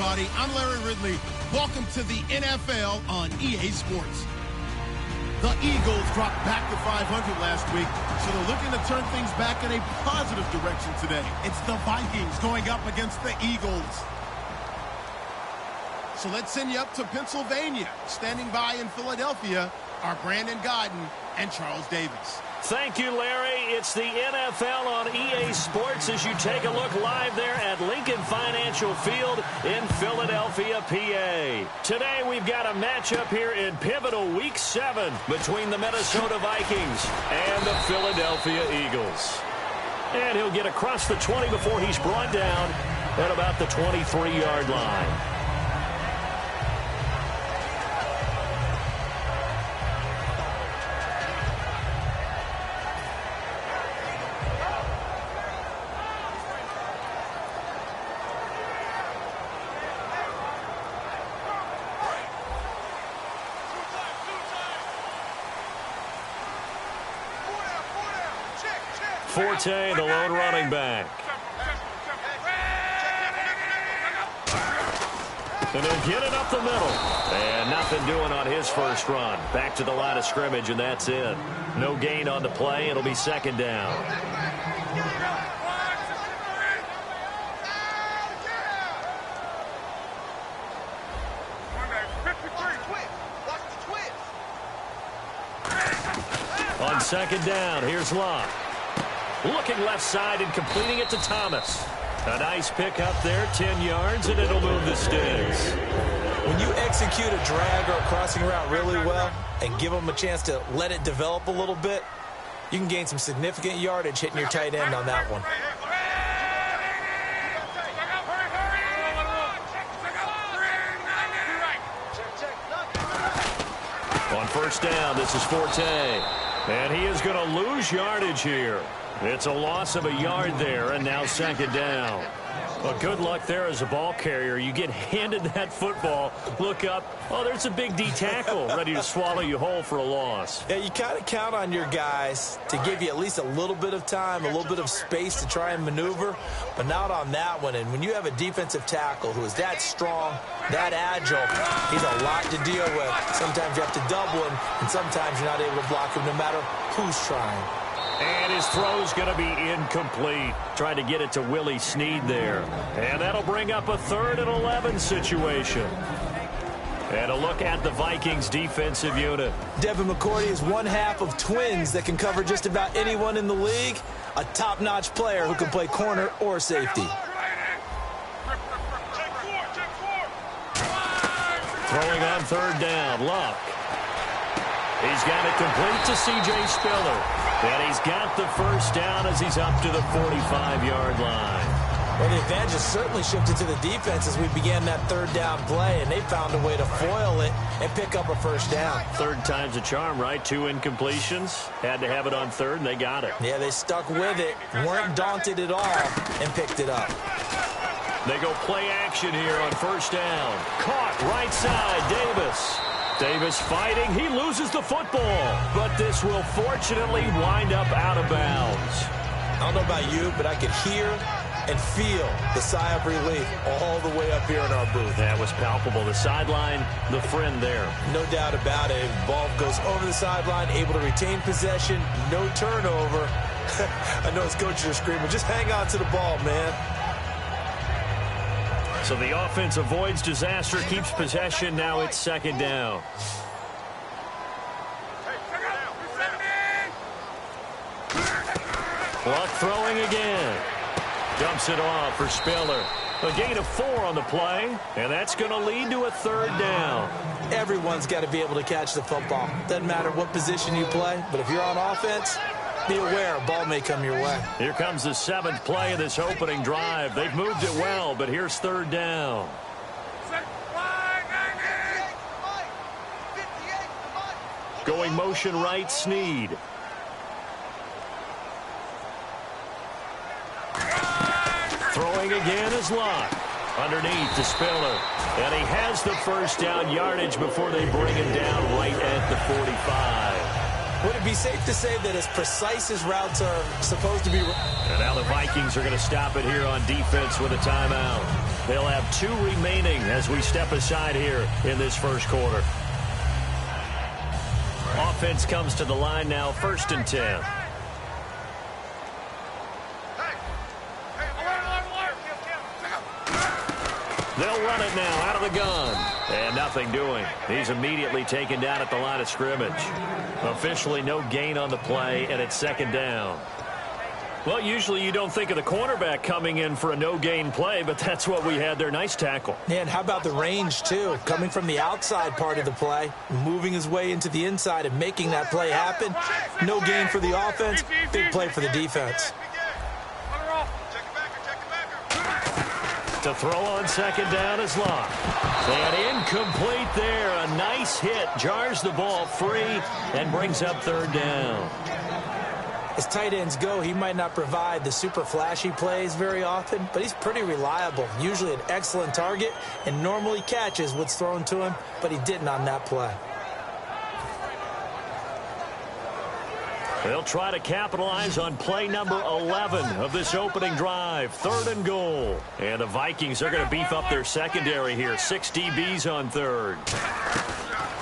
everybody. I'm Larry Ridley. Welcome to the NFL on EA Sports. The Eagles dropped back to 500 last week, so they're looking to turn things back in a positive direction today. It's the Vikings going up against the Eagles. So let's send you up to Pennsylvania. Standing by in Philadelphia are Brandon Godden and Charles Davis. Thank you, Larry. It's the NFL on EA Sports as you take a look live there at Lincoln Financial Field in Philadelphia, PA. Today we've got a matchup here in pivotal Week 7 between the Minnesota Vikings and the Philadelphia Eagles. And he'll get across the 20 before he's brought down at about the 23-yard line. Forte, the lone running back. And he'll get it up the middle. And nothing doing on his first run. Back to the line of scrimmage, and that's it. No gain on the play. It'll be second down. On second down, here's Locke. Looking left side and completing it to Thomas. A nice pick up there, 10 yards, and it'll move the sticks. When you execute a drag or a crossing route really well and give them a chance to let it develop a little bit, you can gain some significant yardage hitting your tight end on that one. On first down, this is Forte. And he is going to lose yardage here. It's a loss of a yard there, and now second down. Well, good luck there as a ball carrier. You get handed that football, look up, oh, there's a big D tackle ready to swallow you whole for a loss. Yeah, you kind of count on your guys to give you at least a little bit of time, a little bit of space to try and maneuver, but not on that one. And when you have a defensive tackle who is that strong, that agile, he's a lot to deal with. Sometimes you have to double him, and sometimes you're not able to block him no matter who's trying. And his throw's going to be incomplete. Trying to get it to Willie Snead there. And that'll bring up a 3rd and 11 situation. And a look at the Vikings defensive unit. Devin McCourty is one half of twins that can cover just about anyone in the league. A top-notch player who can play corner or safety. Throwing on third down, Luck. He's got it complete to C.J. Spiller. And he's got the first down as he's up to the 45-yard line. Well, the advantage has certainly shifted to the defense as we began that third down play, and they found a way to foil it and pick up a first down. Third time's a charm, right? 2 incompletions. Had to have it on third, and they got it. Yeah, they stuck with it, weren't daunted at all, and picked it up. They go play action here on first down. Caught right side, Davis. Davis fighting. He loses the football. But this will fortunately wind up out of bounds. I don't know about you, but I could hear and feel the sigh of relief all the way up here in our booth. That was palpable. The sideline, the friend there. No doubt about it. Ball goes over the sideline, able to retain possession, no turnover. I know his coaches are screaming, just hang on to the ball, man. So the offense avoids disaster, keeps possession. Now it's second down. Luck throwing again. Dumps it off for Spiller. A gain of 4 on the play, and that's going to lead to a third down. Everyone's got to be able to catch the football. Doesn't matter what position you play, but if you're on offense, be aware a ball may come your way. Here comes the 7th play of this opening drive. They've moved it well, but here's third down. Going motion right, Snead. Throwing again is Locke. Underneath to Spiller. And he has the first down yardage before they bring him down right at the 45. Would it be safe to say that as precise as routes are supposed to be. And now the Vikings are going to stop it here on defense with a timeout. They'll have 2 remaining as we step aside here in this first quarter. Offense comes to the line now, 1st and 10. They'll run it now out of the gun. And nothing doing. He's immediately taken down at the line of scrimmage. Officially no gain on the play, and it's 2nd down. Well, usually you don't think of the cornerback coming in for a no-gain play, but that's what we had there. Nice tackle. Yeah, and how about the range, too? Coming from the outside part of the play, moving his way into the inside and making that play happen. No gain for the offense, big play for the defense. To throw on 2nd down is Locke. And incomplete there. A nice hit. Jars the ball free and brings up 3rd down. As tight ends go, he might not provide the super flashy plays very often, but he's pretty reliable. Usually an excellent target and normally catches what's thrown to him, but he didn't on that play. They'll try to capitalize on play number 11 of this opening drive. 3rd and goal. And the Vikings are going to beef up their secondary here. 6 DBs on 3rd.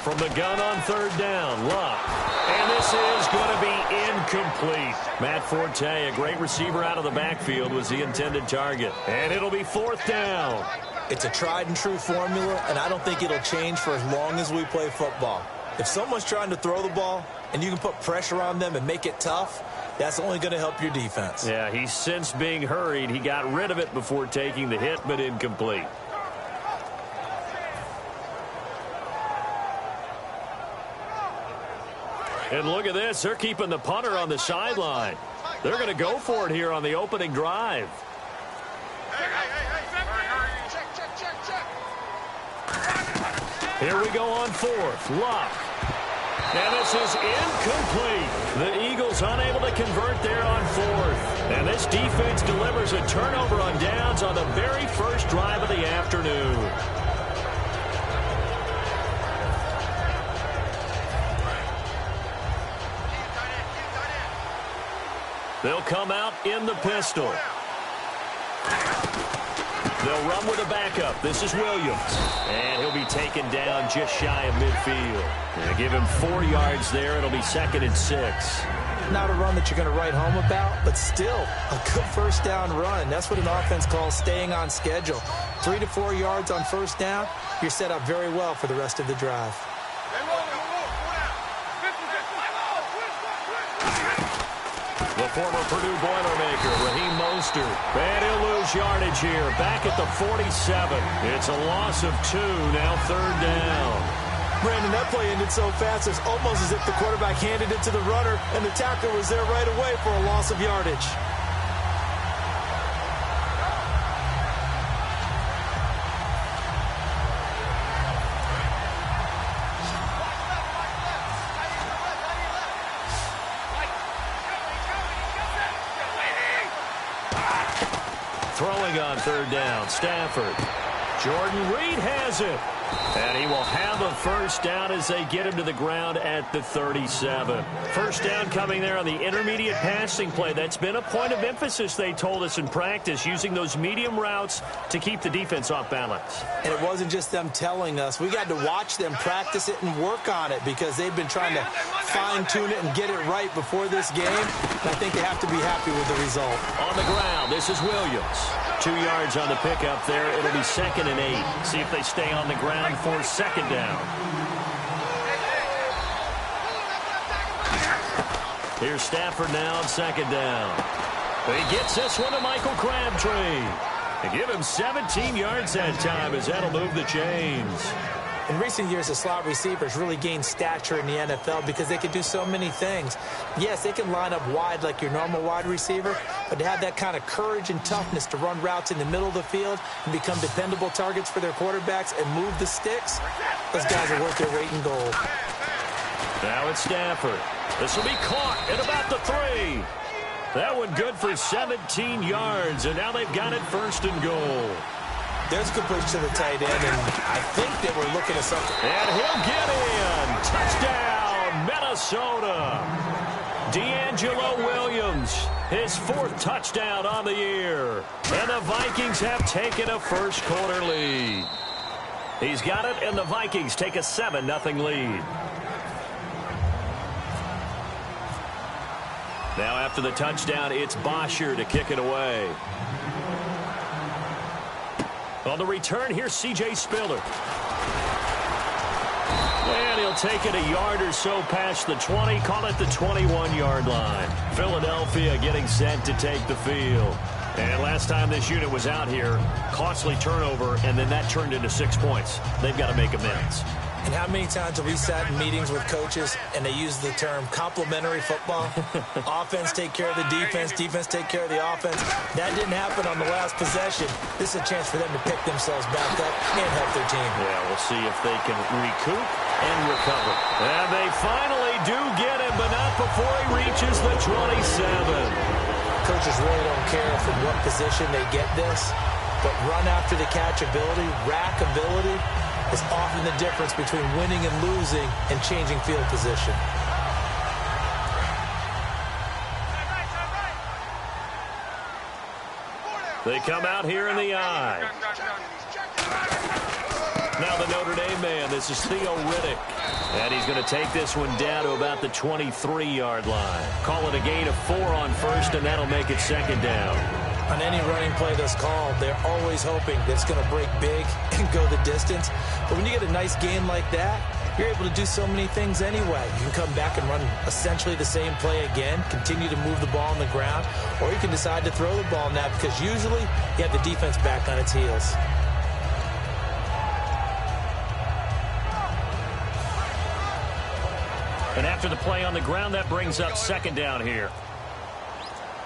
From the gun on 3rd down, Luck. And this is going to be incomplete. Matt Forte, a great receiver out of the backfield, was the intended target. And it'll be 4th down. It's a tried and true formula, and I don't think it'll change for as long as we play football. If someone's trying to throw the ball and you can put pressure on them and make it tough, that's only going to help your defense. Yeah, he's since being hurried. He got rid of it before taking the hit, but incomplete. And look at this. They're keeping the punter on the sideline. They're going to go for it here on the opening drive. Here we go on 4th. Luck. And this is incomplete. The Eagles unable to convert there on 4th. And this defense delivers a turnover on downs on the very first drive of the afternoon. They'll come out in the pistol. They'll run with a backup. This is Williams. And he'll be taken down just shy of midfield. They'll give him 4 yards there. It'll be 2nd and 6. Not a run that you're going to write home about, but still a good 1st down run. That's what an offense calls staying on schedule. 3 to 4 yards on 1st down. You're set up very well for the rest of the drive. The former Purdue Boilermaker, Raheem Mostert. And he'll lose yardage here. Back at the 47. It's a loss of 2. Now 3rd down. Brandon, that play ended so fast, it's almost as if the quarterback handed it to the runner, and the tackler was there right away for a loss of yardage. Throwing on 3rd down, Stafford. Jordan Reed has it. And he will have a 1st down as they get him to the ground at the 37. 1st down coming there on the intermediate passing play. That's been a point of emphasis, they told us in practice, using those medium routes to keep the defense off balance. And it wasn't just them telling us. We got to watch them practice it and work on it because they've been trying to fine-tune it and get it right before this game. And I think they have to be happy with the result. On the ground, this is Williams. 2 yards on the pickup there. It'll be 2nd and 8. See if they stay on the ground for 2nd down. Here's Stafford now on 2nd down. He gets this one to Michael Crabtree. And give him 17 yards that time as that'll move the chains. In recent years, the slot receivers really gained stature in the NFL because they can do so many things. Yes, they can line up wide like your normal wide receiver, but to have that kind of courage and toughness to run routes in the middle of the field and become dependable targets for their quarterbacks and move the sticks, those guys are worth their weight in gold. Now it's Stafford. This will be caught at about the 3. That one good for 17 yards, and now they've got it 1st and goal. There's a good push to the tight end, and I think that we're looking at something. And he'll get in. Touchdown, Minnesota. D'Angelo Williams, his 4th touchdown on the year. And the Vikings have taken a first-quarter lead. He's got it, and the Vikings take a 7-0 lead. Now after the touchdown, it's Bosher to kick it away. On the return, here's C.J. Spiller. And he'll take it a yard or so past the 20, call it the 21-yard line. Philadelphia getting set to take the field. And last time this unit was out here, costly turnover, and then that turned into 6 points. They've got to make amends. And how many times have we sat in meetings with coaches and they use the term complementary football? Offense take care of the defense, defense take care of the offense. That didn't happen on the last possession. This is a chance for them to pick themselves back up and help their team. Yeah, we'll see if they can recoup and recover. And they finally do get him, but not before he reaches the 27. Coaches really don't care from what position they get this, but run after the catch ability, rack ability, is often the difference between winning and losing and changing field position. They come out here in the I. Now the Notre Dame man, this is Theo Riddick. And he's going to take this one down to about the 23-yard line. Call it a gain of 4 on first, and that'll make it 2nd down. On any running play that's called, they're always hoping that it's going to break big and go the distance. But when you get a nice gain like that, you're able to do so many things anyway. You can come back and run essentially the same play again, continue to move the ball on the ground, or you can decide to throw the ball now because usually you have the defense back on its heels. And after the play on the ground, that brings up 2nd down here.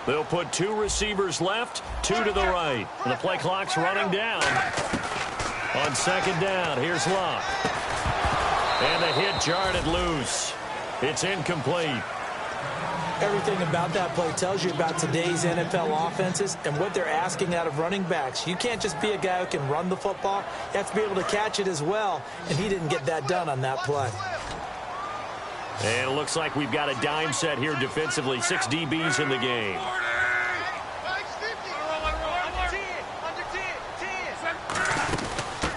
They'll put 2 receivers left, 2 to the right. And the play clock's running down. On 2nd down, here's Luck. And the hit jarred it loose. It's incomplete. Everything about that play tells you about today's NFL offenses and what they're asking out of running backs. You can't just be a guy who can run the football. You have to be able to catch it as well, and he didn't get that done on that play. And it looks like we've got a dime set here defensively. 6 DBs in the game.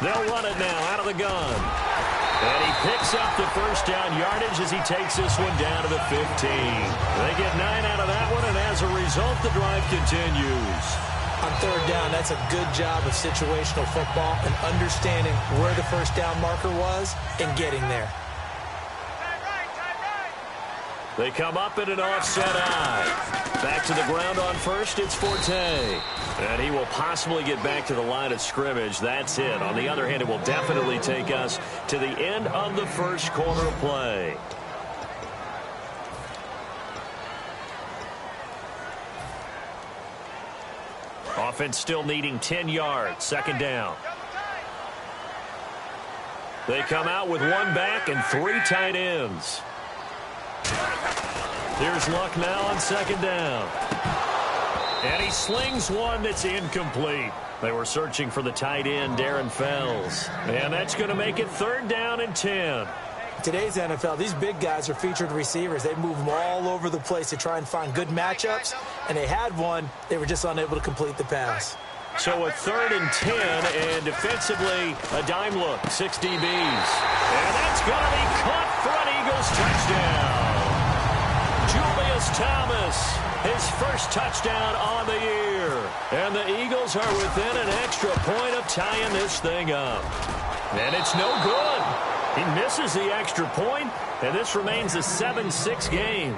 They'll run it now out of the gun. And he picks up the first down yardage as he takes this one down to the 15. They get 9 out of that one, and as a result, the drive continues. On 3rd down, that's a good job of situational football and understanding where the first down marker was and getting there. They come up in an offset I. Back to the ground on first, it's Forte. And he will possibly get back to the line of scrimmage. That's it. On the other hand, it will definitely take us to the end of the first quarter play. Offense still needing 10 yards. 2nd down. They come out with 1 back and 3 tight ends. Here's Luck now on 2nd down. And he slings one that's incomplete. They were searching for the tight end, Darren Fells. And that's going to make it 3rd down and 10. Today's NFL, these big guys are featured receivers. They move them all over the place to try and find good matchups. And they had one. They were just unable to complete the pass. So a 3rd and 10, and defensively, a dime look, 6 DBs. And that's going to be caught for an Eagles touchdown. Julius Thomas, his first touchdown on the year. And the Eagles are within an extra point of tying this thing up. And it's no good. He misses the extra point, and this remains a 7-6 game.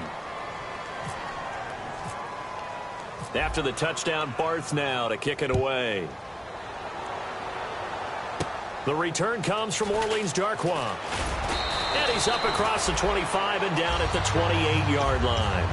After the touchdown, Barth now to kick it away. The return comes from Orleans Darkwa. And he's up across the 25 and down at the 28-yard line.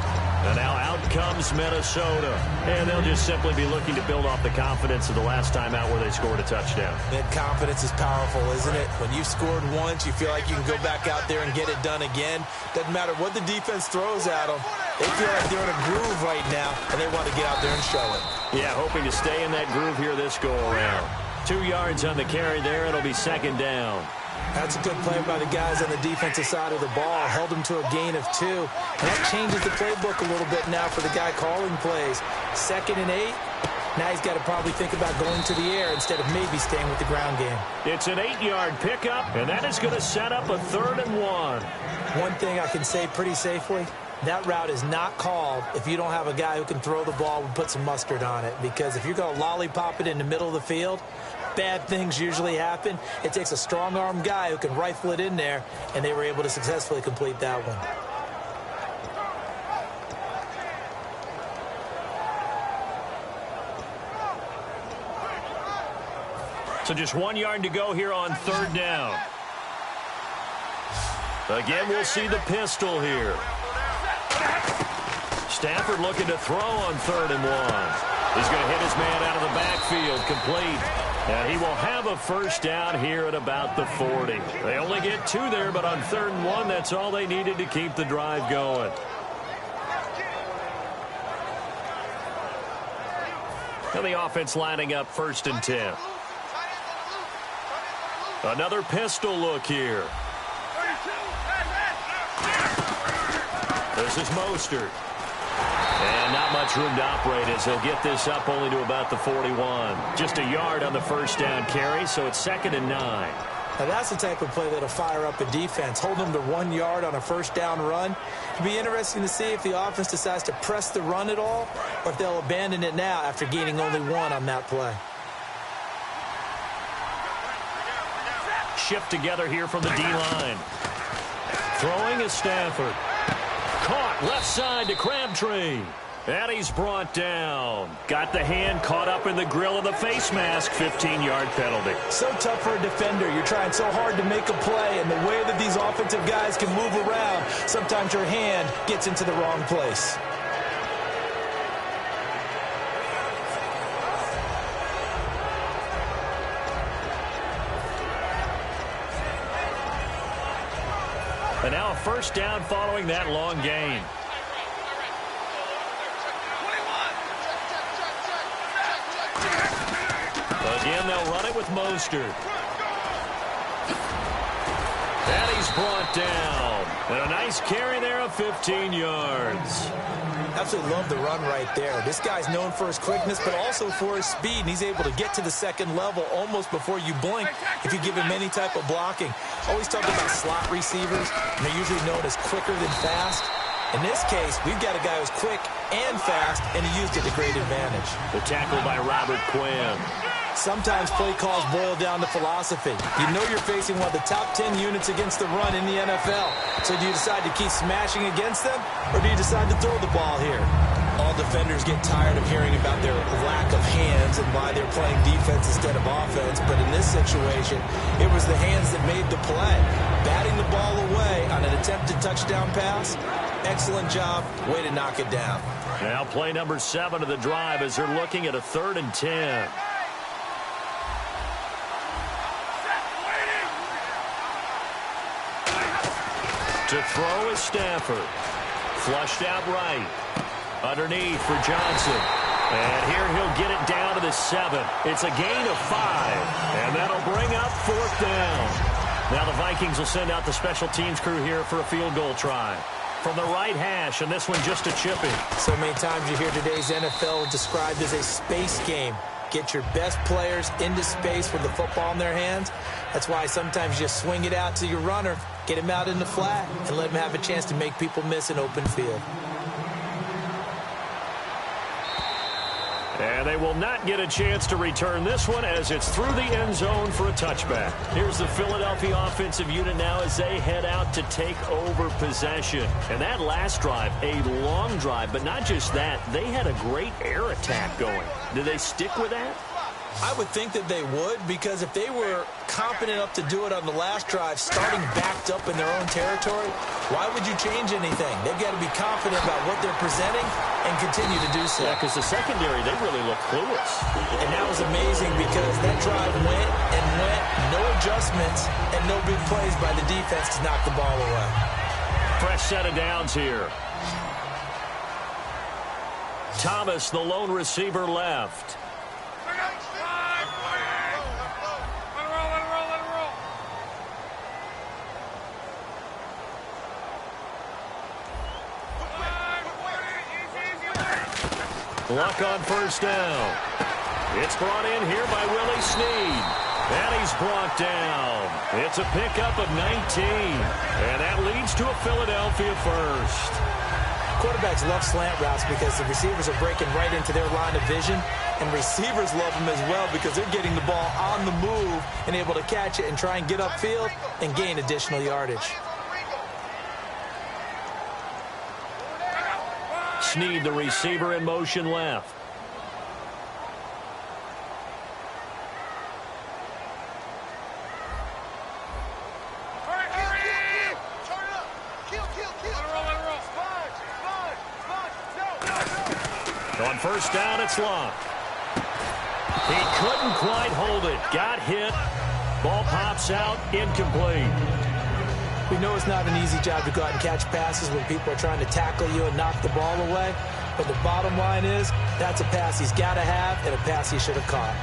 And now out comes Minnesota. And they'll just simply be looking to build off the confidence of the last time out where they scored a touchdown. That confidence is powerful, isn't it? When you've scored once, you feel like you can go back out there and get it done again. Doesn't matter what the defense throws at them. They feel like they're in a groove right now, and they want to get out there and show it. Yeah, hoping to stay in that groove here this go-around. 2 yards on the carry there. It'll be 2nd down. That's a good play by the guys on the defensive side of the ball. Held them to a gain of 2. And that changes the playbook a little bit now for the guy calling plays. 2nd and 8. Now he's got to probably think about going to the air instead of maybe staying with the ground game. It's an 8-yard pickup, and that is going to set up a 3rd and 1. One thing I can say pretty safely, that route is not called if you don't have a guy who can throw the ball and put some mustard on it. Because if you're going to lollipop it in the middle of the field, bad things usually happen. It takes a strong-arm guy who can rifle it in there, and they were able to successfully complete that one. So just 1 yard to go here on 3rd down. Again, we'll see the pistol here. Stafford looking to throw on 3rd and 1. He's going to hit his man out of the backfield, complete. And he will have a 1st down here at about the 40. They only get 2 there, but on 3rd and 1, that's all they needed to keep the drive going. And the offense lining up 1st and 10. Another pistol look here. This is Mostert. And not much room to operate as he'll get this up only to about the 41. Just a yard on the 1st down carry, so it's 2nd and 9. Now that's the type of play that'll fire up a defense. Hold them to 1 yard on a 1st down run. It'll be interesting to see if the offense decides to press the run at all, or if they'll abandon it now after gaining only 1 on that play. Shift together here from the D-line. Throwing is Stafford. Caught left side to Crabtree. And he's brought down. Got the hand caught up in the grill of the face mask. 15-yard penalty. So tough for a defender. You're trying so hard to make a play, and the way that these offensive guys can move around, sometimes your hand gets into the wrong place. And now a 1st down following that long gain. Again, they'll run it with Mostert. And he's brought down. And a nice carry there of 15 yards. Absolutely love the run right there. This guy's known for his quickness, but also for his speed. And he's able to get to the 2nd level almost before you blink if you give him any type of blocking. Always talk about slot receivers, and they're usually known as quicker than fast. In this case, we've got a guy who's quick and fast, and he used it to great advantage. The tackle by Robert Quinn. Sometimes play calls boil down to philosophy. You know you're facing one of the top 10 units against the run in the NFL. So do you decide to keep smashing against them, or do you decide to throw the ball here? All defenders get tired of hearing about their lack of hands and why they're playing defense instead of offense. But in this situation, it was the hands that made the play. Batting the ball away on an attempted touchdown pass. Excellent job. Way to knock it down. Now play number 7 of the drive as they're looking at a 3rd and 10. To throw is Stafford. Flushed out right. Underneath for Johnson. And here he'll get it down to the 7. It's a gain of 5. And that'll bring up 4th down. Now the Vikings will send out the special teams crew here for a field goal try. From the right hash, and this one just a chipping. So many times you hear today's NFL described as a space game. Get your best players into space with the football in their hands. That's why sometimes you just swing it out to your runner, get him out in the flat, and let him have a chance to make people miss an open field. And they will not get a chance to return this one as it's through the end zone for a touchback. Here's the Philadelphia offensive unit now as they head out to take over possession. And that last drive, a long drive, but not just that, they had a great air attack going. Did they stick with that? I would think that they would, because if they were competent enough to do it on the last drive, starting backed up in their own territory, why would you change anything? They've got to be confident about what they're presenting and continue to do so. Yeah, because the secondary, they really look clueless. And that was amazing because that drive went and went, no adjustments, and no big plays by the defense to knock the ball away. Fresh set of downs here. Thomas, the lone receiver, left. Luck on first down. It's brought in here by Willie Snead. And he's brought down. It's a pickup of 19. And that leads to a Philadelphia first. Quarterbacks love slant routes because the receivers are breaking right into their line of vision. And receivers love them as well because they're getting the ball on the move and able to catch it and try and get upfield and gain additional yardage. Snead, the receiver, in motion left. On first down, it's Luck. He couldn't quite hold it. Got hit. Ball pops out. Incomplete. We know it's not an easy job to go out and catch passes when people are trying to tackle you and knock the ball away. But the bottom line is, that's a pass he's got to have and a pass he should have caught.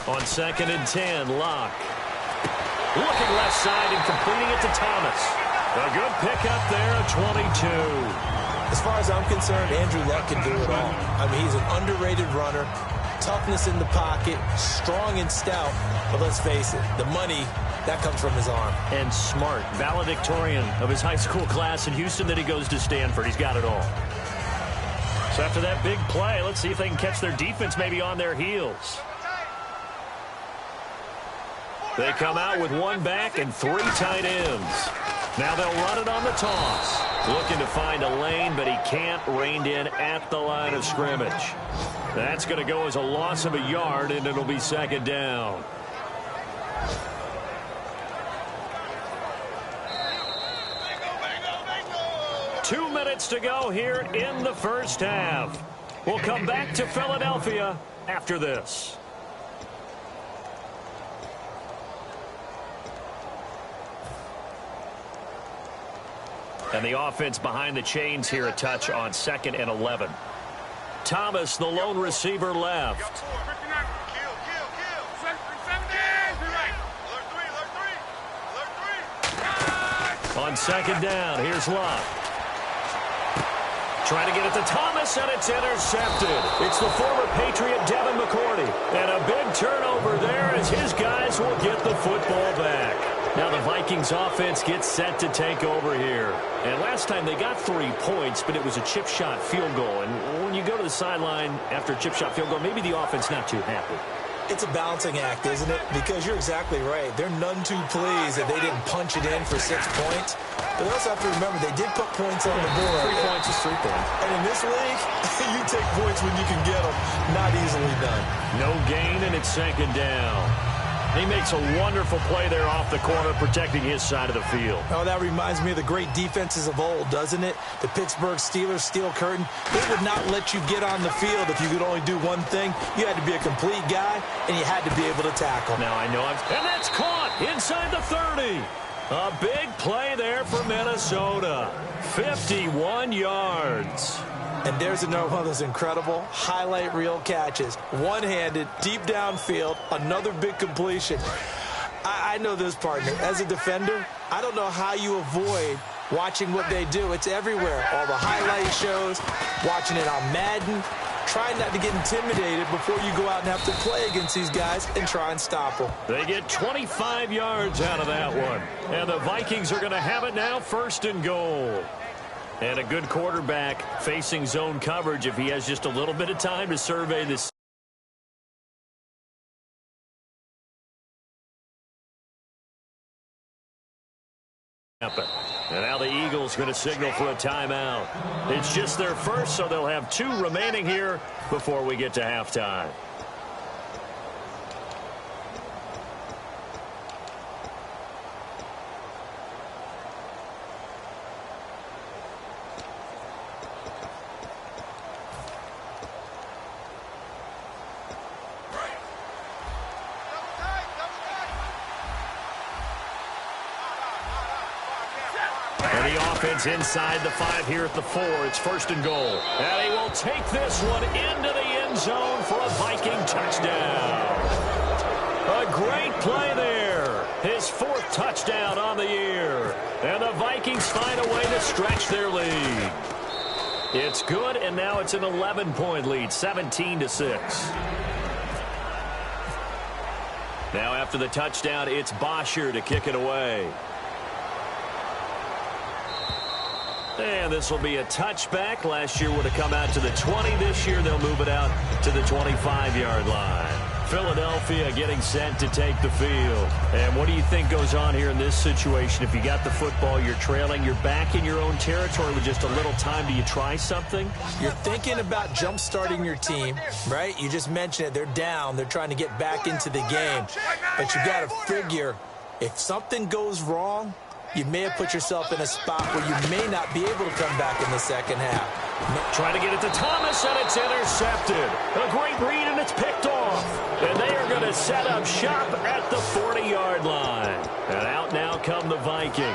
On 2nd and 10, Luck. Looking left side and completing it to Thomas. A good pickup there at 22. As far as I'm concerned, Andrew Luck can do it all. I mean, he's an underrated runner, toughness in the pocket, strong and stout. But let's face it, the money, that comes from his arm. And smart, valedictorian of his high school class in Houston. Then he goes to Stanford. He's got it all. So after that big play, let's see if they can catch their defense maybe on their heels. They come out with one back and 3 tight ends. Now they'll run it on the toss. Looking to find a lane, but he can't. Reined in at the line of scrimmage. That's going to go as a loss of a yard, and it'll be 2nd down. Two minutes to go here in the first half. We'll come back to Philadelphia after this. And the offense behind the chains here, a touch on 2nd and 11. Thomas, the lone receiver, left. On 2nd down, here's Luck. Trying to get it to Thomas, and it's intercepted. It's the former Patriot Devin McCourty. And a big turnover there as his guys will get the football back. Now the Vikings offense gets set to take over here. And last time they got 3 points, but it was a chip shot field goal. And when you go to the sideline after a chip shot field goal, maybe the offense not too happy. It's a balancing act, isn't it? Because you're exactly right. They're none too pleased that they didn't punch it in for 6 points. But they also have to remember they did put points on the board. 3 points is 3 points. And in this league, you take points when you can get them. Not easily done. No gain, and it's 2nd down. He makes a wonderful play there off the corner, protecting his side of the field. Oh, that reminds me of the great defenses of old, doesn't it? The Pittsburgh Steelers steel curtain. They would not let you get on the field if you could only do one thing. You had to be a complete guy, and you had to be able to tackle. Now, I know and that's caught inside the 30. A big play there for Minnesota. 51 yards. And there's another one of those incredible highlight reel catches. One-handed, deep downfield, another big completion. I know this, partner. As a defender, I don't know how you avoid watching what they do. It's everywhere. All the highlight shows, watching it on Madden. Try not to get intimidated before you go out and have to play against these guys and try and stop them. They get 25 yards out of that one. And the Vikings are going to have it now, 1st and goal. And a good quarterback facing zone coverage if he has just a little bit of time to survey this. And now the Eagles going to signal for a timeout. It's just their first, so they'll have 2 remaining here before we get to halftime. offense inside the 5 here at the 4. It's 1st and goal. And he will take this one into the end zone for a Viking touchdown. A great play there. His 4th touchdown on the year. And the Vikings find a way to stretch their lead. It's good, and now it's an 11-point lead, 17-6. Now after the touchdown, it's Bosher to kick it away. And this will be a touchback. Last year would have come out to the 20. This year they'll move it out to the 25-yard line. Philadelphia getting set to take the field. And what do you think goes on here in this situation? If you got the football, you're trailing, you're back in your own territory with just a little time. Do you try something? You're thinking about jump-starting your team, right? You just mentioned it. They're down. They're trying to get back into the game. But you got to figure, if something goes wrong, you may have put yourself in a spot where you may not be able to come back in the second half. Trying to get it to Thomas, and it's intercepted. A great read, and it's picked off. And they are going to set up shop at the 40-yard line. And out now come the Vikings.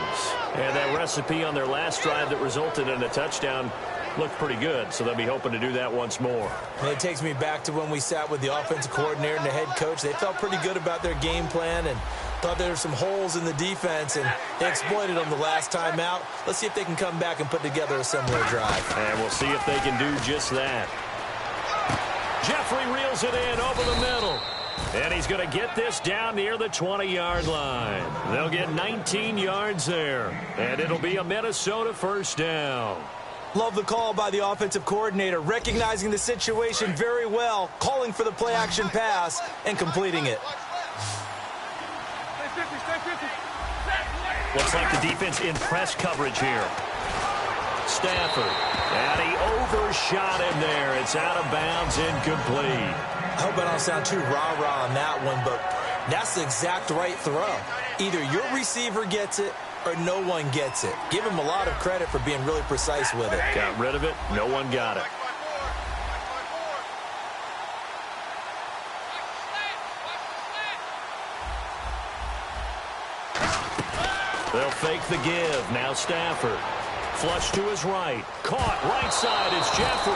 And that recipe on their last drive that resulted in a touchdown looked pretty good, so they'll be hoping to do that once more. And it takes me back to when we sat with the offensive coordinator and the head coach. They felt pretty good about their game plan and thought there were some holes in the defense, and they exploited them the last time out. Let's see if they can come back and put together a similar drive. And we'll see if they can do just that. Jeffrey reels it in over the middle. And he's going to get this down near the 20-yard line. They'll get 19 yards there. And it'll be a Minnesota 1st down. Love the call by the offensive coordinator, recognizing the situation very well, calling for the play-action pass, and completing it. Looks like the defense in press coverage here. Stafford, and he overshot him there. It's out of bounds, incomplete. I hope I don't sound too rah-rah on that one, but that's the exact right throw. Either your receiver gets it or no one gets it. Give him a lot of credit for being really precise with it. Got rid of it. No one got it. They'll fake the give. Now Stafford. Flush to his right. Caught right side is Jeffrey.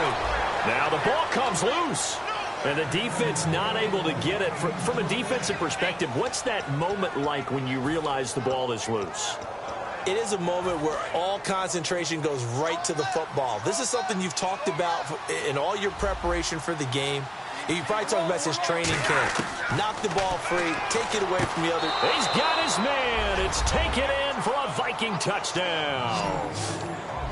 Now the ball comes loose. And the defense not able to get it. From a defensive perspective, what's that moment like when you realize the ball is loose? It is a moment where all concentration goes right to the football. This is something you've talked about in all your preparation for the game. You probably talked about since training camp. Knock the ball free, take it away from the other. He's got his man. It's taken in for a Viking touchdown.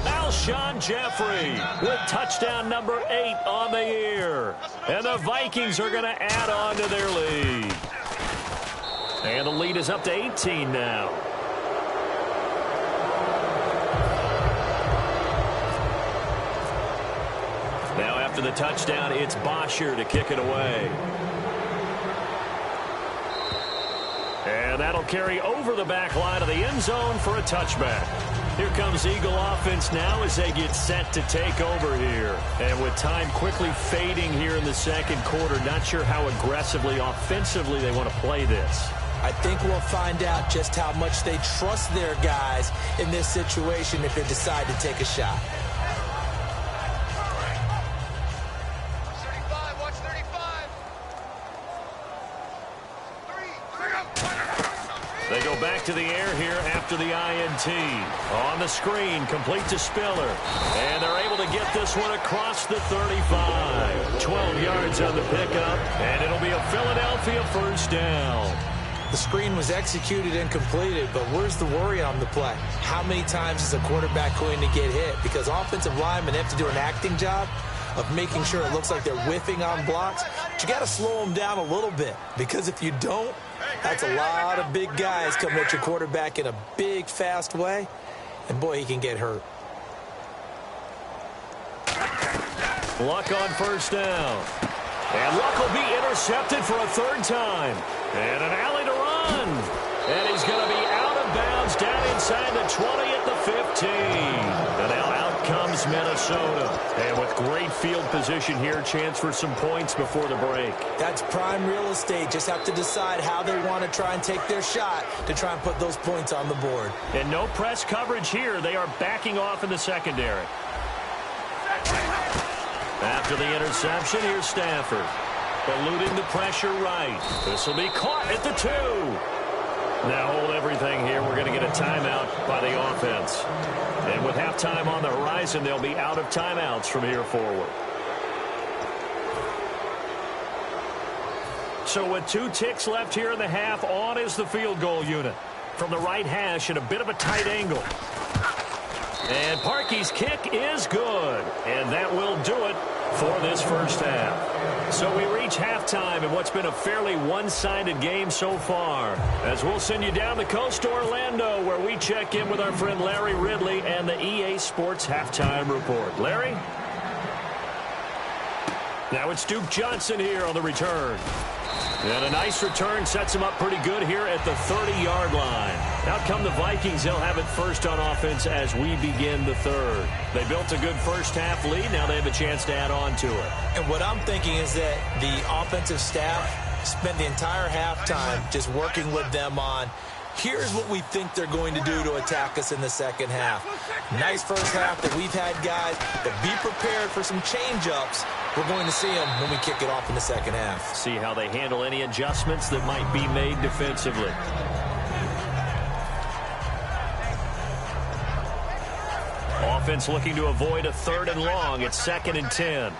Alshon Jeffrey with touchdown number 8 on the year. And the Vikings are going to add on to their lead. And the lead is up to 18 now. Now after the touchdown, it's Bosher to kick it away. And that'll carry over the back line of the end zone for a touchback. Here comes Eagle offense now as they get set to take over here. And with time quickly fading here in the second quarter, not sure how aggressively, offensively they want to play this. I think we'll find out just how much they trust their guys in this situation if they decide to take a shot. They go back to the air here after the INT. On the screen, complete to Spiller. And they're able to get this one across the 35. 12 yards on the pickup, and it'll be a Philadelphia 1st down. The screen was executed and completed, but where's the worry on the play? How many times is a quarterback going to get hit? Because offensive linemen have to do an acting job of making sure it looks like they're whiffing on blocks. But you got to slow them down a little bit, because if you don't, that's a lot of big guys coming at your quarterback in a big, fast way. And, boy, he can get hurt. Luck on 1st down. And Luck will be intercepted for a 3rd time. And an alley to run. And he's going to be out of bounds down inside the 20 at the 15. And now out comes leads Minnesota. And with great field position here, chance for some points before the break. That's prime real estate. Just have to decide how they want to try and take their shot to try and put those points on the board. And no press coverage here. They are backing off in the secondary. After the interception, here's Stafford. Eluding the pressure right. This will be caught at the 2. Now hold everything here. We're going to get a timeout by the offense. And with halftime on the horizon, they'll be out of timeouts from here forward. So with 2 ticks left here in the half, on is the field goal unit. From the right hash at a bit of a tight angle. And Parkey's kick is good. And that will do it for this first half. So we reach halftime in what's been a fairly one-sided game so far. As we'll send you down the coast to Orlando, where we check in with our friend Larry Ridley and the EA Sports Halftime Report. Larry? Now it's Duke Johnson here on the return. And a nice return sets him up pretty good here at the 30-yard line. Out come the Vikings. They'll have it first on offense as we begin the third. They built a good first-half lead. Now they have a chance to add on to it. And what I'm thinking is that the offensive staff spent the entire halftime just working with them on, here's what we think they're going to do to attack us in the second half. Nice first half that we've had, guys, but be prepared for some change-ups. We're going to see them when we kick it off in the second half. See how they handle any adjustments that might be made defensively. Offense looking to avoid a 3rd and long. It's 2nd and 10.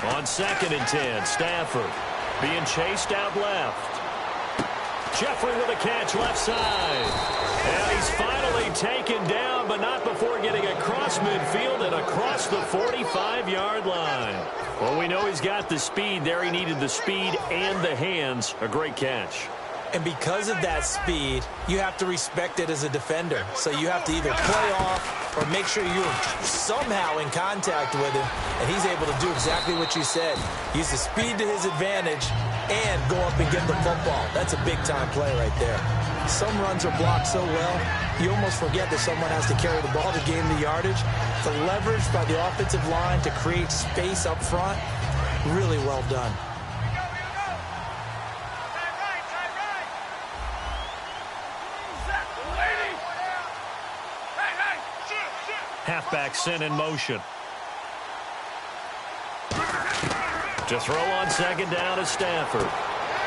On 2nd and 10, Stafford being chased out left. Jeffrey with a catch left side. And he's finally taken down, but not before getting across midfield and across the 45-yard line. Well, we know he's got the speed there. He needed the speed and the hands. A great catch. And because of that speed, you have to respect it as a defender. So you have to either play off or make sure you're somehow in contact with him, and he's able to do exactly what you said. Use the speed to his advantage and go up and get the football. That's a big-time play right there. Some runs are blocked so well, you almost forget that someone has to carry the ball to gain the yardage. The leverage by the offensive line to create space up front, really well done. Halfback sent in motion. To throw on 2nd down is Stafford.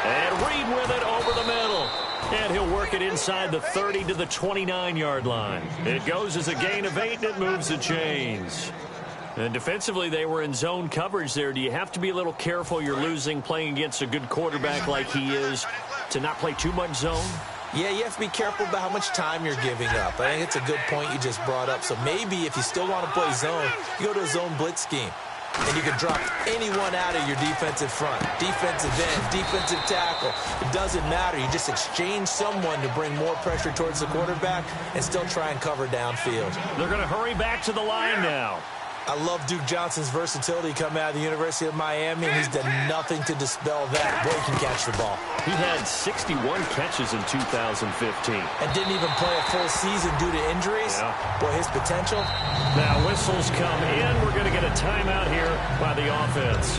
And Reed with it over the middle. And he'll work it inside the 30 to the 29-yard line. It goes as a gain of 8, and it moves the chains. And defensively, they were in zone coverage there. Do you have to be a little careful? You're losing playing against a good quarterback like he is to not play too much zone? Yeah, you have to be careful about how much time you're giving up. I think it's a good point you just brought up. So maybe if you still want to play zone, you go to a zone blitz scheme. And you can drop anyone out of your defensive front. Defensive end, defensive tackle. It doesn't matter. You just exchange someone to bring more pressure towards the quarterback and still try and cover downfield. They're going to hurry back to the line now. I love Duke Johnson's versatility coming out of the University of Miami, and he's done nothing to dispel that. Boy, he can catch the ball. He had 61 catches in 2015. And didn't even play a full season due to injuries. Yeah. Boy, his potential. Now whistles come in. We're going to get a timeout here by the offense.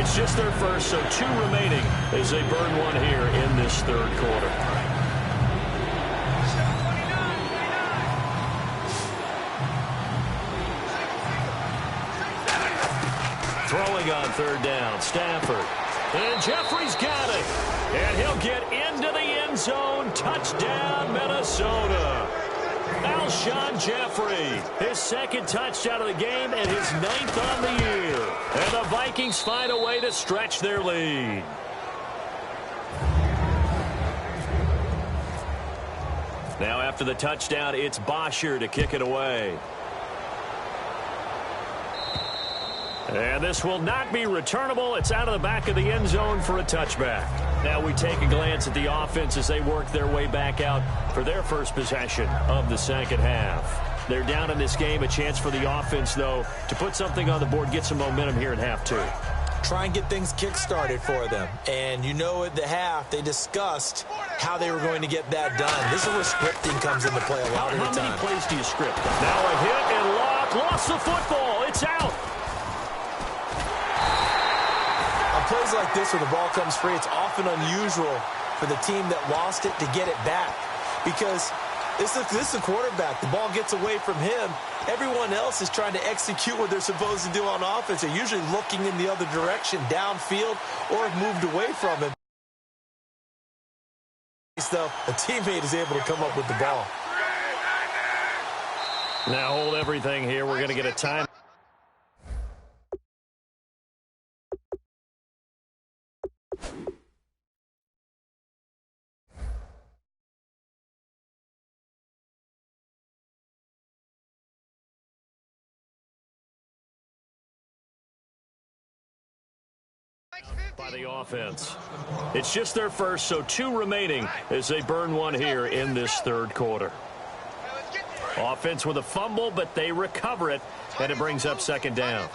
It's just their first, so 2 remaining as they burn one here in this third quarter. Throwing on 3rd down, Stafford. And Jeffrey's got it. And he'll get into the end zone. Touchdown, Minnesota. Alshon Jeffrey, his 2nd touchdown of the game and his 9th on the year. And the Vikings find a way to stretch their lead. Now after the touchdown, it's Bosher to kick it away. And this will not be returnable. It's out of the back of the end zone for a touchback. Now we take a glance at the offense as they work their way back out for their first possession of the second half. They're down in this game. A chance for the offense, though, to put something on the board, get some momentum here in half two. Try and get things kick-started for them. And you know at the half, they discussed how they were going to get that done. This is where scripting comes into play a lot of the time. How many plays do you script? Now a hit and lock. Lost the football. It's out. On plays like this where the ball comes free, it's often unusual for the team that lost it to get it back. Because this is the quarterback. The ball gets away from him. Everyone else is trying to execute what they're supposed to do on offense. They're usually looking in the other direction, downfield, or have moved away from him. Though, a teammate is able to come up with the ball. Now hold everything here. We're going to get a time. By the offense. It's just their first, so 2 remaining as they burn one here in this third quarter. Offense with a fumble, but they recover it, and it brings up second down.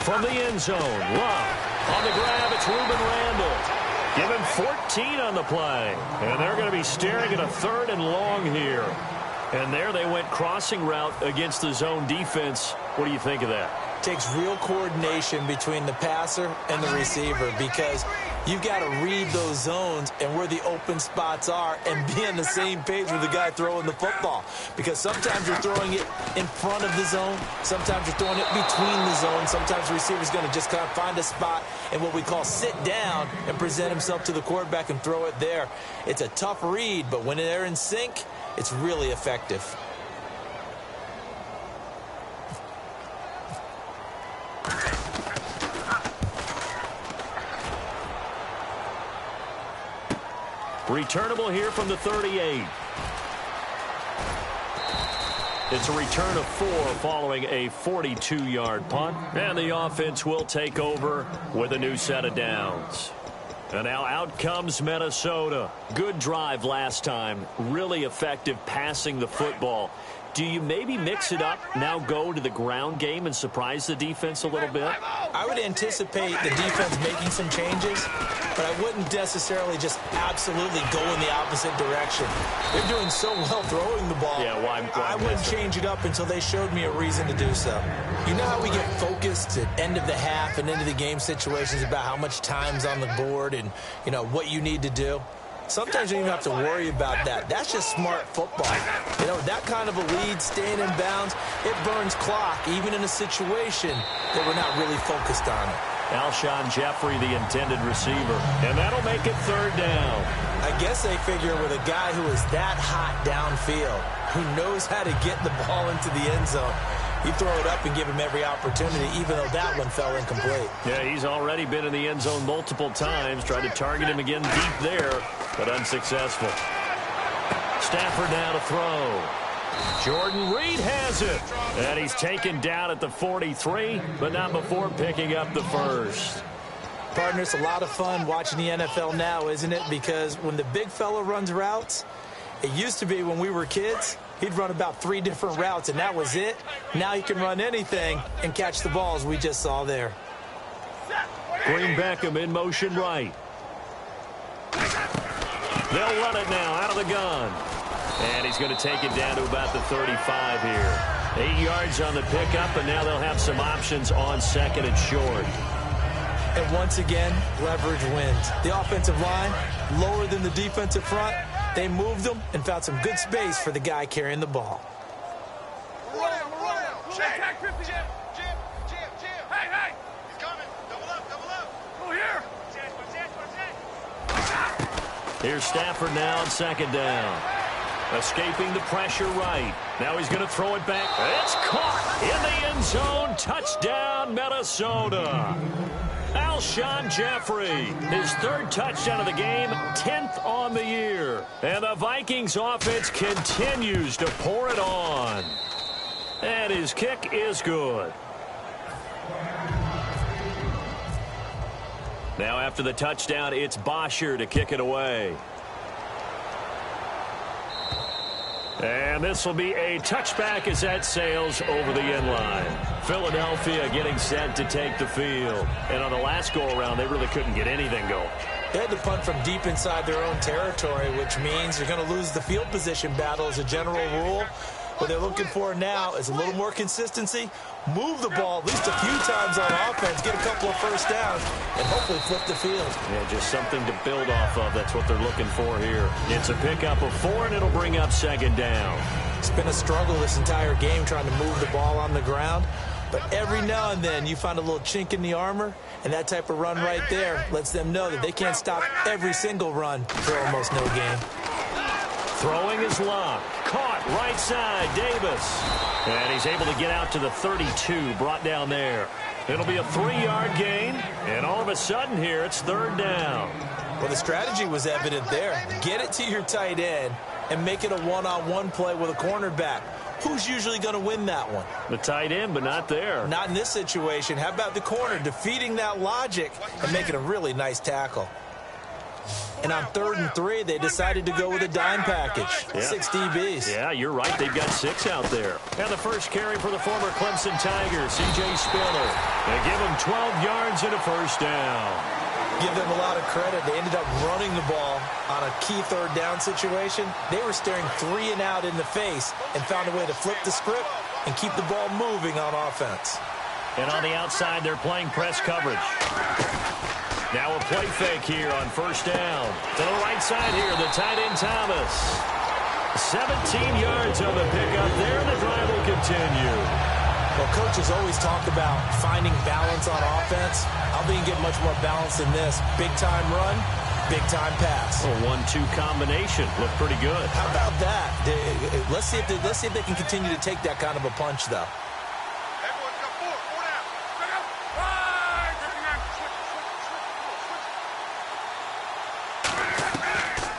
From the end zone, Love. On the grab, it's Ruben Randall. Give him 14 on the play. And they're going to be staring at a 3rd and long here. And there they went crossing route against the zone defense. What do you think of that? Takes real coordination between the passer and the receiver because you've got to read those zones and where the open spots are and be on the same page with the guy throwing the football. Because sometimes you're throwing it in front of the zone. Sometimes you're throwing it between the zones. Sometimes the receiver's going to just kind of find a spot and what we call sit down and present himself to the quarterback and throw it there. It's a tough read, but when they're in sync, it's really effective. Returnable here from the 38. It's a return of 4 following a 42-yard punt. And the offense will take over with a new set of downs. And now out comes Minnesota. Good drive last time. Really effective passing the football. Do you maybe mix it up, now go to the ground game and surprise the defense a little bit? I would anticipate the defense making some changes, but I wouldn't necessarily just absolutely go in the opposite direction. They're doing so well throwing the ball. Yeah, why I wouldn't change it up until they showed me a reason to do so. You know how we get focused at end of the half and into the game situations about how much time's on the board and, you know, what you need to do? Sometimes you don't even have to worry about that. That's just smart football. You know, that kind of a lead, staying in bounds, it burns clock, even in a situation that we're not really focused on it. Alshon Jeffrey, the intended receiver. And that'll make it 3rd down. I guess they figure with a guy who is that hot downfield, who knows how to get the ball into the end zone, you throw it up and give him every opportunity, even though that one fell incomplete. Yeah, he's already been in the end zone multiple times. Tried to target him again deep there, but unsuccessful. Stafford now to throw. Jordan Reed has it. And he's taken down at the 43, but not before picking up the first. Partner, it's a lot of fun watching the NFL now, isn't it? Because when the big fella runs routes, it used to be when we were kids, he'd run about 3 different routes, and that was it. Now he can run anything and catch the balls we just saw there. Green Beckham in motion right. They'll run it now out of the gun. And he's going to take it down to about the 35 here. 8 yards on the pickup, and now they'll have some options on 2nd and short. And once again, leverage wins. The offensive line, lower than the defensive front. They moved them and found some good space for the guy carrying the ball. Here's Stafford now on 2nd down. Escaping the pressure right. Now he's going to throw it back. It's caught in the end zone. Touchdown, Minnesota. Alshon Jeffrey, his 3rd touchdown of the game, 10th on the year. And the Vikings offense continues to pour it on. And his kick is good. Now after the touchdown, it's Bosher to kick it away. And this will be a touchback as that sails over the end line. Philadelphia getting set to take the field. And on the last go-around, they really couldn't get anything going. They had to punt from deep inside their own territory, which means you're going to lose the field position battle as a general rule. What they're looking for now is a little more consistency, move the ball at least a few times on offense, get a couple of first downs, and hopefully flip the field. Yeah, just something to build off of. That's what they're looking for here. It's a pickup of 4, and it'll bring up second down. It's been a struggle this entire game trying to move the ball on the ground. But every now and then you find a little chink in the armor, and that type of run right there lets them know that they can't stop every single run for almost no gain. Throwing is locked. Caught right side, Davis. And he's able to get out to the 32, brought down there. It'll be a 3-yard gain, and all of a sudden here it's third down. Well, the strategy was evident there. Get it to your tight end and make it a one-on-one play with a cornerback. Who's usually going to win that one? The tight end, but not there. Not in this situation. How about the corner defeating that logic and making a really nice tackle? And on 3rd and 3, they decided to go with a dime package. Yeah. 6 DBs. Yeah, you're right. They've got 6 out there. And the first carry for the former Clemson Tigers, C.J. Spiller. They give him 12 yards and a first down. Give them a lot of credit. They ended up running the ball on a key 3rd down situation. They were staring 3 and out in the face and found a way to flip the script and keep the ball moving on offense. And on the outside, they're playing press coverage. Now a play fake here on first down. To the right side here, the tight end Thomas. 17 yards on the pickup there, and the drive will continue. Well, coaches always talk about finding balance on offense. How they can get much more balance than this? Big-time run, big-time pass. A 1-2 combination. Looked pretty good. How about that? Let's see if they can continue to take that kind of a punch, though.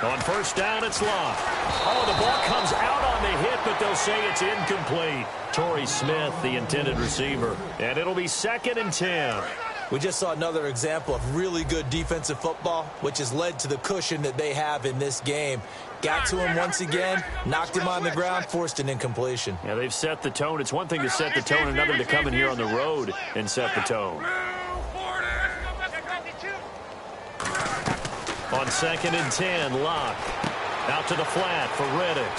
On first down, it's locked. Oh, the ball comes out on the hit, but they'll say it's incomplete. Torrey Smith, the intended receiver. And it'll be 2nd and 10. We just saw another example of really good defensive football, which has led to the cushion that they have in this game. Got to him once again, knocked him on the ground, forced an incompletion. Yeah, they've set the tone. It's one thing to set the tone, another to come in here on the road and set the tone. On 2nd and 10, Locke. Out to the flat for Reddick.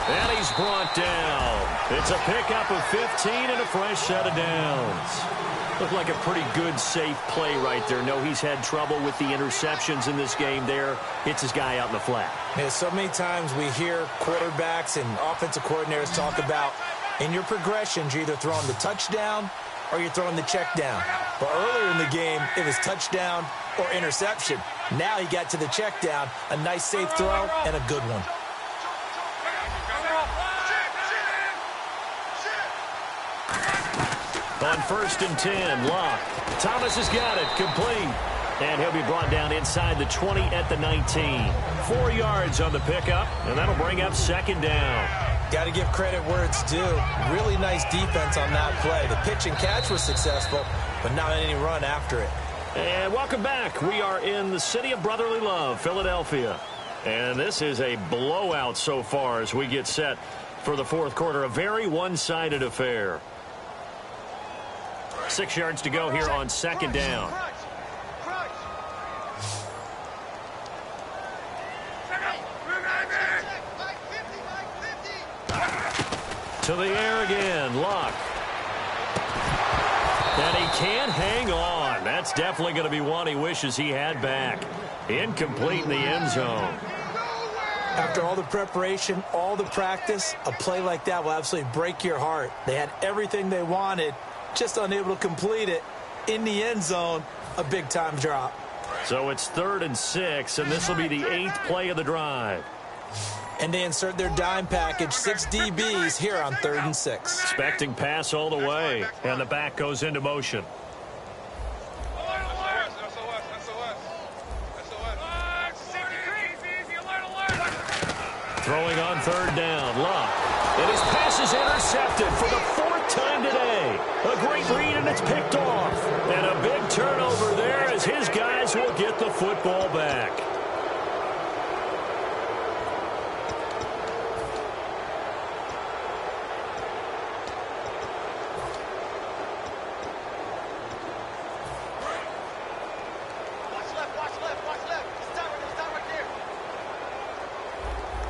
And he's brought down. It's a pickup of 15 and a fresh set of downs. Looked like a pretty good, safe play right there. No, he's had trouble with the interceptions in this game there. Hits his guy out in the flat. Yeah, so many times we hear quarterbacks and offensive coordinators talk about in your progressions, you're either throwing the touchdown or you're throwing the check down. But earlier in the game, it was touchdown or interception. Now he got to the check down, a nice safe throw, and a good one. On 1st and 10, Locke. Thomas has got it, complete. And he'll be brought down inside the 20 at the 19. 4 yards on the pickup, and that'll bring up 2nd down. Got to give credit where it's due. Really nice defense on that play. The pitch and catch was successful, but not any run after it. And welcome back. We are in the city of brotherly love, Philadelphia. And this is a blowout so far as we get set for the 4th quarter. A very one-sided affair. 6 yards to go here on 2nd down. To the air again, Locke. And he can't hang on. That's definitely going to be one he wishes he had back. Incomplete in the end zone. After all the preparation, all the practice, a play like that will absolutely break your heart. They had everything they wanted, just unable to complete it. In the end zone, a big-time drop. So it's 3rd and 6, and this will be the 8th play of the drive. And they insert their dime package, 6 DBs here on 3rd and 6. Expecting pass all the way, and the back goes into motion. Throwing on 3rd down, Locke. And his pass is intercepted for the 4th time today. A great read, and it's picked off. And a big turnover there as his guys will get the football back.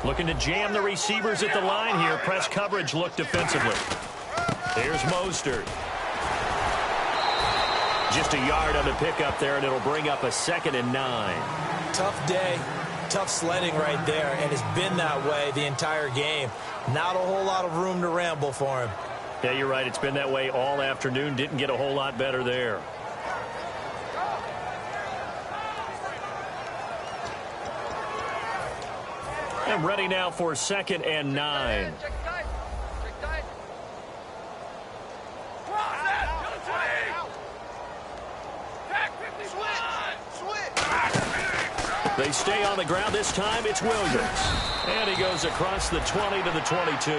Looking to jam the receivers at the line here. Press coverage look defensively. Here's Mostert. Just a yard on the pickup there, and it'll bring up a 2nd and 9. Tough day, tough sledding right there, and it's been that way the entire game. Not a whole lot of room to ramble for him. Yeah, you're right. It's been that way all afternoon. Didn't get a whole lot better there. And ready now for 2nd and 9. They stay on the ground. This time it's Williams. And he goes across the 20 to the 22.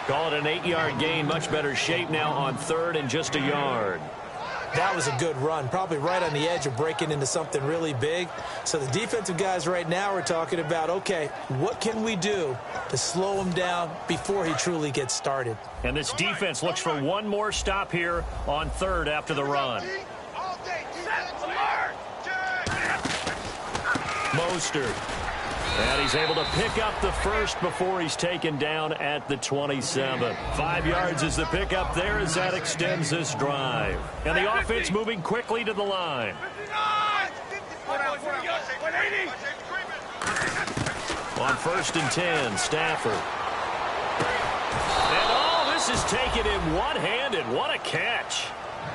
Call it an 8-yard gain. Much better shape now on 3rd and just a yard. That was a good run, probably right on the edge of breaking into something really big. So the defensive guys right now are talking about, okay, what can we do to slow him down before he truly gets started? And this defense looks for one more stop here on 3rd after the run. Mostert. And he's able to pick up the first before he's taken down at the 27. 5 yards is the pickup there as that extends this drive. And the offense moving quickly to the line. On 1st and 10, Stafford. And all this is taken in one-handed. What a catch.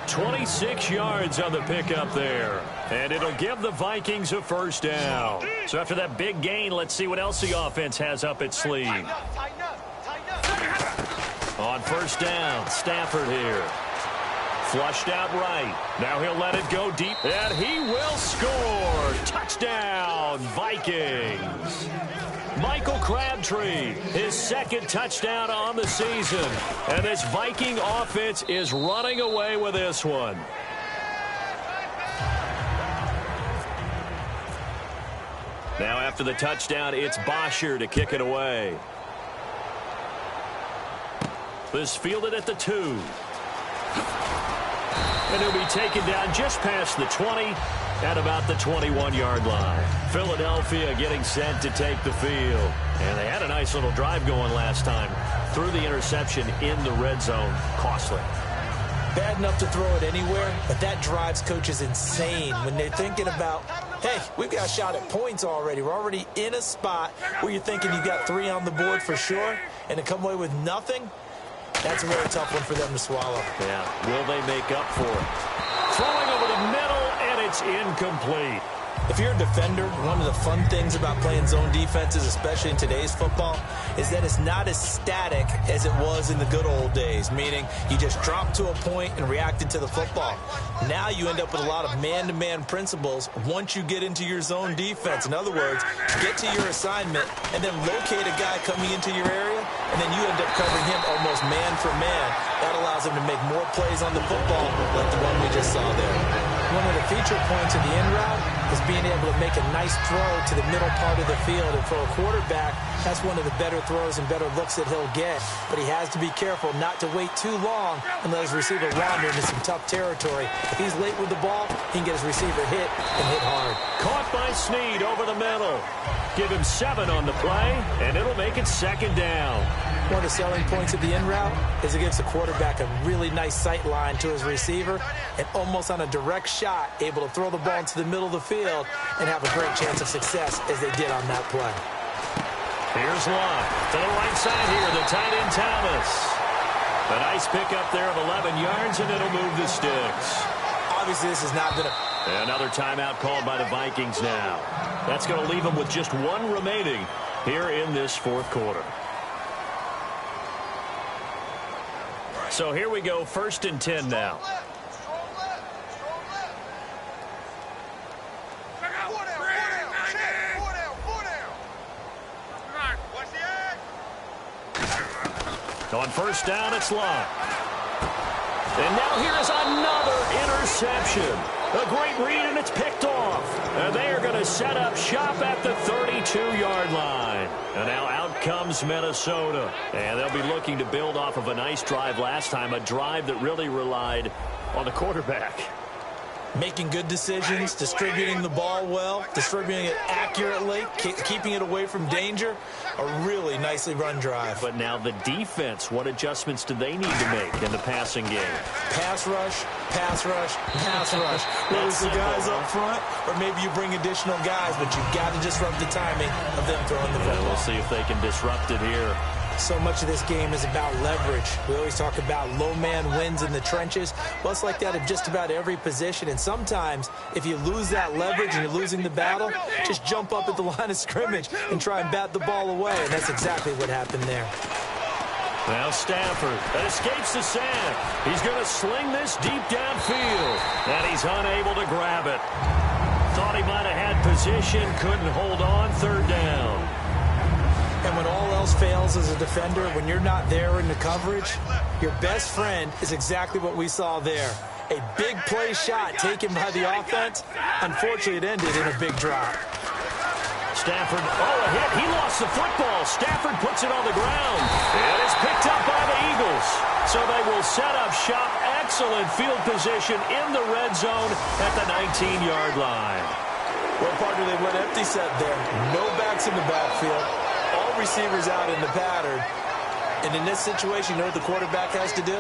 26 yards on the pickup there. And it'll give the Vikings a 1st down. So after that big gain, let's see what else the offense has up its sleeve. On 1st down, Stafford here. Flushed out right. Now he'll let it go deep. And he will score. Touchdown, Vikings. Michael Crabtree, his 2nd touchdown on the season. And this Viking offense is running away with this one. Now after the touchdown, it's Bosher to kick it away. This fielded at the 2. And he'll be taken down just past the 20 at about the 21-yard line. Philadelphia getting set to take the field. And they had a nice little drive going last time. Threw the interception in the red zone. Costly. Bad enough to throw it anywhere, but that drives coaches insane when they're thinking about, hey, we've got a shot at points already. We're already in a spot where you're thinking you've got 3 on the board for sure, and to come away with nothing, that's a really tough one for them to swallow. Yeah, will they make up for it? Throwing over the middle, and it's incomplete. If you're a defender, one of the fun things about playing zone defenses, especially in today's football, is that it's not as static as it was in the good old days, meaning you just drop to a point and reacted to the football. Now you end up with a lot of man-to-man principles once you get into your zone defense. In other words, get to your assignment and then locate a guy coming into your area, and then you end up covering him almost man for man. That allows him to make more plays on the football like the one we just saw there. One of the feature points of the in route is being able to make a nice throw to the middle part of the field. And for a quarterback, that's one of the better throws and better looks that he'll get. But he has to be careful not to wait too long and let his receiver wander into some tough territory. If he's late with the ball, he can get his receiver hit and hit hard. Caught by Snead over the middle. Give him 7 on the play, and it'll make it 2nd down. One of the selling points of the in route is it gives the quarterback a really nice sight line to his receiver and almost on a direct shot able to throw the ball into the middle of the field and have a great chance of success as they did on that play. Here's Love to the right side here, the tight end Thomas. A nice pickup there of 11 yards, and it'll move the sticks. Obviously, this has not been another timeout called by the Vikings now. That's going to leave them with just 1 remaining here in this 4th quarter. So here we go, 1st and 10 now. On 1st down, it's Love. And now here is another interception. A great read, and it's picked off. And they are going to set up shop at the 32-yard line. And now out comes Minnesota. And they'll be looking to build off of a nice drive last time, a drive that really relied on the quarterback. Making good decisions, distributing the ball well, distributing it accurately, keeping it away from danger. A really nicely run drive. But now the defense, what adjustments do they need to make in the passing game? Pass rush, pass rush, pass rush. Whether it's the guys up front or maybe you bring additional guys, but you've got to disrupt the timing of them throwing the football. We'll see if they can disrupt it here. So much of this game is about leverage. We always talk about low man wins in the trenches. Well, it's like that in just about every position. And sometimes, if you lose that leverage and you're losing the battle, just jump up at the line of scrimmage and try and bat the ball away. And that's exactly what happened there. Now Stafford escapes the sack. He's going to sling this deep downfield. And he's unable to grab it. Thought he might have had position, couldn't hold on, third down. And when all else fails as a defender, when you're not there in the coverage, your best friend is exactly what we saw there. A big play shot taken by the offense. Unfortunately, it ended in a big drop. Stafford, a hit. He lost the football. Stafford puts it on the ground. And it's picked up by the Eagles. So they will set up shop. Excellent field position in the red zone at the 19-yard line. Well, partner, they went empty set there. No backs in the backfield. All receivers out in the pattern. And in this situation, you know what the quarterback has to do?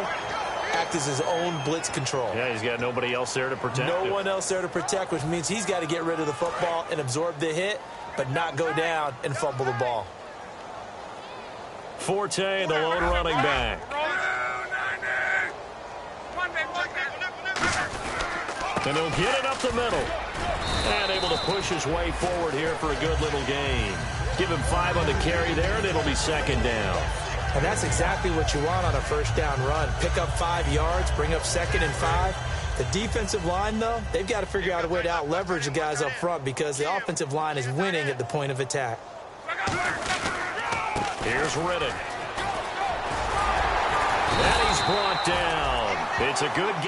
Act as his own blitz control. Yeah, he's got nobody else there to protect him. No one else there to protect, which means he's got to get rid of the football and absorb the hit, but not go down and fumble the ball. Forte, the lone running back. And he'll get it up the middle. And able to push his way forward here for a good little gain. Give him 5 on the carry there, and it'll be second down. And that's exactly what you want on a first down run. Pick up 5 yards, bring up 2nd and 5. The defensive line, though, they've got to figure out a way to out-leverage the guys up front because the offensive line is winning at the point of attack. Here's Riddick. And he's brought down. It's a good game.